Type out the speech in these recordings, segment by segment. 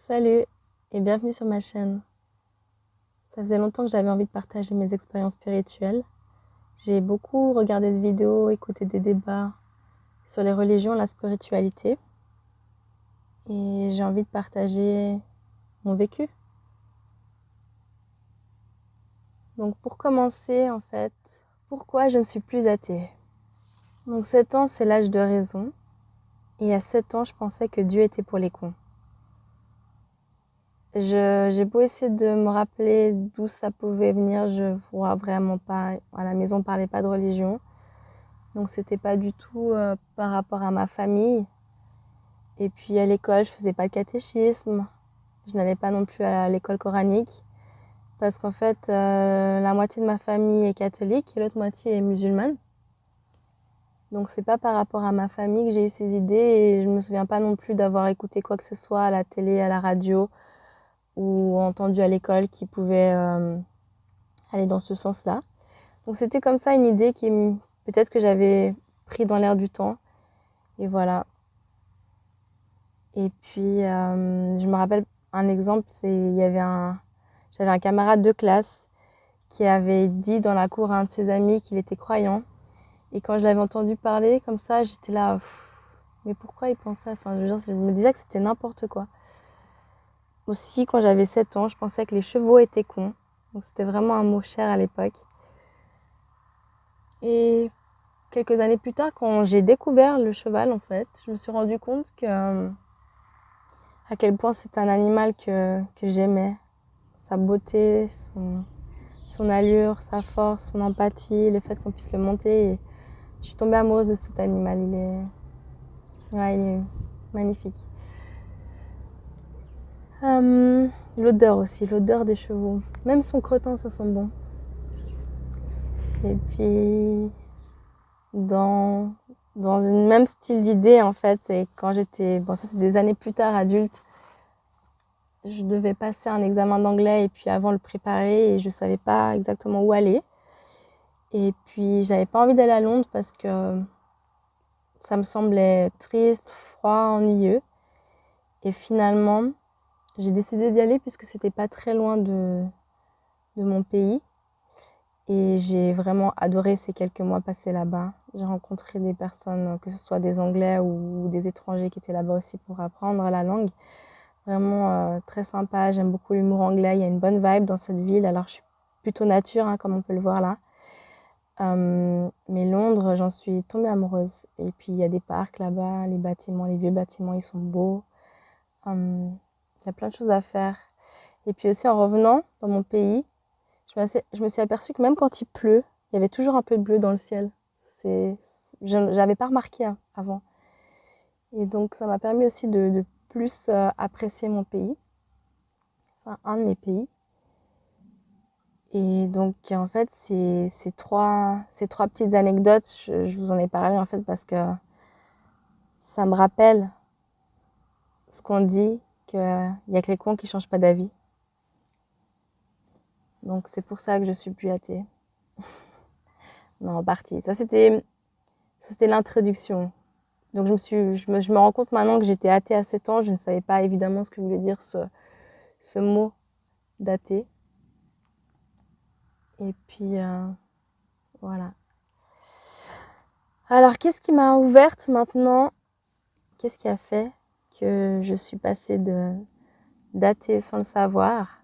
Salut et bienvenue sur ma chaîne. Ça faisait longtemps que j'avais envie de partager mes expériences spirituelles. J'ai beaucoup regardé de vidéos, écouté des débats sur les religions, la spiritualité. Et j'ai envie de partager mon vécu. Donc pour commencer, en fait, pourquoi je ne suis plus athée? Donc 7 ans, c'est l'âge de raison. Et à 7 ans, je pensais que Dieu était pour les cons. J'ai beau essayer de me rappeler d'où ça pouvait venir, je vois vraiment pas. À la maison, on parlait pas de religion. Donc c'était pas du tout par rapport à ma famille. Et puis à l'école, je faisais pas de catéchisme. Je n'allais pas non plus à l'école coranique. Parce qu'en fait, la moitié de ma famille est catholique et l'autre moitié est musulmane. Donc c'est pas par rapport à ma famille que j'ai eu ces idées et je me souviens pas non plus d'avoir écouté quoi que ce soit à la télé, à la radio ou entendu à l'école qui pouvait aller dans ce sens-là. Donc c'était comme ça une idée qui peut-être que j'avais pris dans l'air du temps. Et voilà. Et puis je me rappelle un exemple, j'avais un camarade de classe qui avait dit dans la cour à un de ses amis qu'il était croyant. Et quand je l'avais entendu parler comme ça, j'étais là, mais pourquoi il pense ça? Enfin, je me disais que c'était n'importe quoi. Aussi, quand j'avais 7 ans, je pensais que les chevaux étaient cons. Donc c'était vraiment un mot cher à l'époque. Et quelques années plus tard, quand j'ai découvert le cheval, en fait, je me suis rendu compte à quel point c'est un animal que j'aimais. Sa beauté, son allure, sa force, son empathie, le fait qu'on puisse le monter. Et je suis tombée amoureuse de cet animal. Il est magnifique. L'odeur aussi, l'odeur des chevaux. Même son crottin, ça sent bon. Et puis, dans une même style d'idée, en fait, c'est quand j'étais... Bon, ça, c'est des années plus tard, adulte. Je devais passer un examen d'anglais et puis avant le préparer et je savais pas exactement où aller. Et puis, j'avais pas envie d'aller à Londres parce que ça me semblait triste, froid, ennuyeux. Et finalement, j'ai décidé d'y aller puisque c'était pas très loin de mon pays. Et j'ai vraiment adoré ces quelques mois passés là-bas. J'ai rencontré des personnes, que ce soit des Anglais ou des étrangers qui étaient là-bas aussi pour apprendre la langue. Vraiment très sympa, j'aime beaucoup l'humour anglais, il y a une bonne vibe dans cette ville. Alors je suis plutôt nature, hein, comme on peut le voir là. Mais Londres, j'en suis tombée amoureuse. Et puis il y a des parcs là-bas, les bâtiments, les vieux bâtiments, ils sont beaux. Il y a plein de choses à faire. Et puis aussi en revenant dans mon pays, je me suis aperçue que même quand il pleut, il y avait toujours un peu de bleu dans le ciel. Je n'avais pas remarqué avant. Et donc ça m'a permis aussi de plus apprécier mon pays, enfin un de mes pays. Et donc en fait ces trois petites anecdotes, je vous en ai parlé en fait parce que ça me rappelle ce qu'on dit, qu'il n'y a que les cons qui ne changent pas d'avis. Donc c'est pour ça que je suis plus athée. Non, en partie. Ça c'était l'introduction. Donc je me rends compte maintenant que j'étais athée à 7 ans. Je ne savais pas évidemment ce que voulait dire ce mot d'athée. Et puis voilà. Alors qu'est-ce qui m'a ouverte maintenant? Qu'est-ce qui a fait que je suis passée d'athée sans le savoir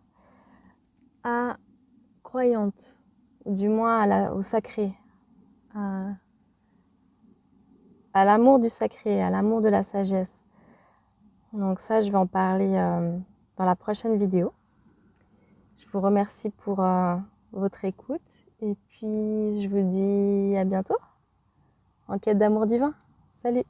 à croyante, du moins au sacré, à l'amour du sacré, à l'amour de la sagesse. Donc ça, je vais en parler dans la prochaine vidéo. Je vous remercie pour votre écoute et puis je vous dis à bientôt en quête d'amour divin. Salut!